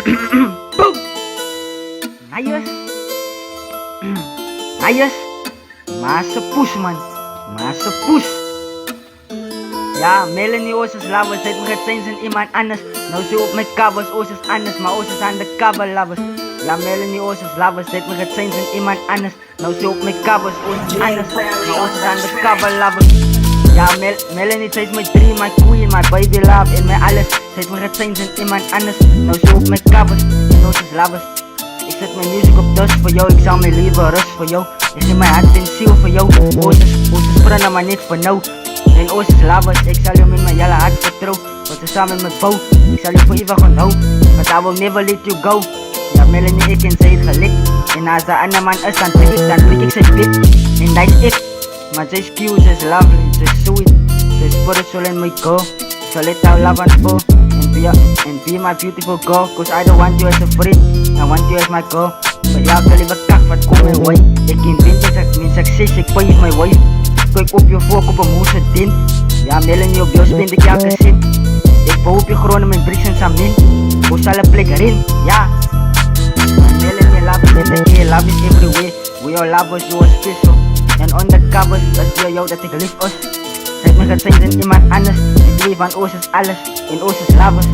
Boom! Ayos! Ayos! Massapus man! Massapus! Ja, Melanie Oosters lovers, het me gezien zijn iemand anders. Nou ze op met covers, Oosters anders, maar Oosters aan de cover lovers. Ja, Melanie Oosters lovers, het me gezien zijn iemand anders. Nou ze op met covers, Oosters anders, maar Oosters aan de cover lovers. Ja, Melanie, zij is mijn dream, my queen, my baby love en mijn alles. Zij is me gezien zijn iemand anders. Nou ze op met covers, en Oosters lovers. Ik zet mijn muziek op dus voor jou, ik zal mijn leven rust voor jou. Ik geef mijn hart en ziel voor jou. Oosters praten maar niet voor nou. En Oosters lovers, ik zal je met mijn hele hart vertrouwen. Want we samen met Bo, ik zal je voor eeuwig onthouden. But I will never let you go. Ja, Melanie, ik en zij het gelikt. En als de andere man is, dan prik ik zijn pip. En dat is ik. Maar zij is cute, zij is lovely, zij is sweet. Zij is spiritual in my girl. So let our love unfold. And be my beautiful girl. Cause I don't want you as a friend, I want you as my girl. But jou kan liever kak wat kom mijn way. Ik in mijn succes, ik pay my way. Kijk op je voork op een moeite din. Ja, Melanie, op jou spend ik elke zin. Ik bouw op je gronden met bricks en samin. Hoe zal een plek erin? Ja. Melanie, love is in the air, love is everywhere. We all lovers, you are special. En on the covers, dat is jou dat ik lief us. Zet me gezien zijn iemand anders. Ik leef aan Oosters alles, in Oosters lovers.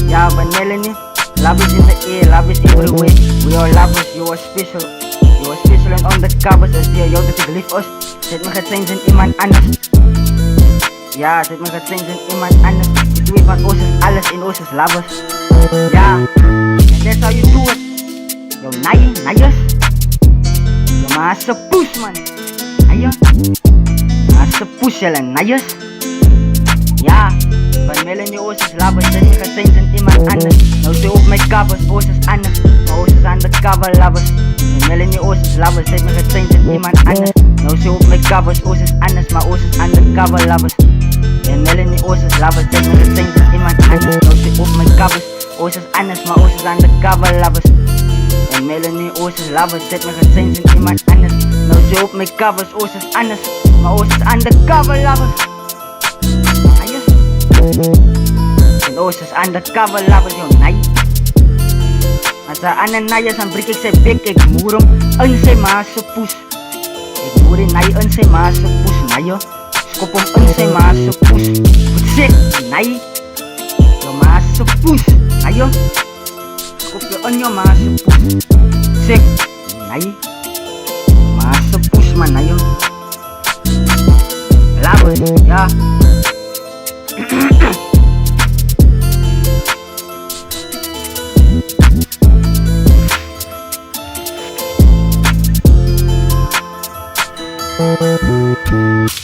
Ja, van Melanie, love is in the air, love is everywhere. We all lovers, you are special. You are special and on the covers, dat is jou dat ik lief us. Zet me gezien zijn iemand anders. Ja, zet me gezien zijn iemand anders. Ik leef aan Oosters alles, in Oosters lovers. Ja, and that's how you do it. Yo, nice. Yo, massapus man. Ayo. Massapus jalan, nice. Ja, van Melanie Oosters lovers, zet me gezien zijn iemand anders. Nou ze op mijn covers, Oosters anders, maar Oosters aan de cover lovers. En Melanie Oosters lovers, zet me gezien zijn iemand anders. Nou ze op mijn covers, Oosters anders, maar Oosters aan de cover lovers. En Melanie Oosters lovers, zet me gezien zijn iemand anders. Nou ze op mijn covers, Oosters anders, maar Oosters aan de cover lovers. En Melanie Oosters lovers, zet me gezien zijn iemand anders. Nou ze op mijn covers, Oosters anders, maar Oosters aan de cover lovers. En Oosters aan de cover lovers, yo, nee. Als de ander naaiers, dan breek ik zijn bek, ik moer hem in zijn maassepoes. Ik moer die naai in zijn maassepoes, nee yo. Skop hem in zijn maassepoes. Wat zeg, nee. Yo maassepoes, nee yo. Skop je in je maassepoes. Zeg, nee. Maassepoes man, nee yo. Lovers, ja. Thank you.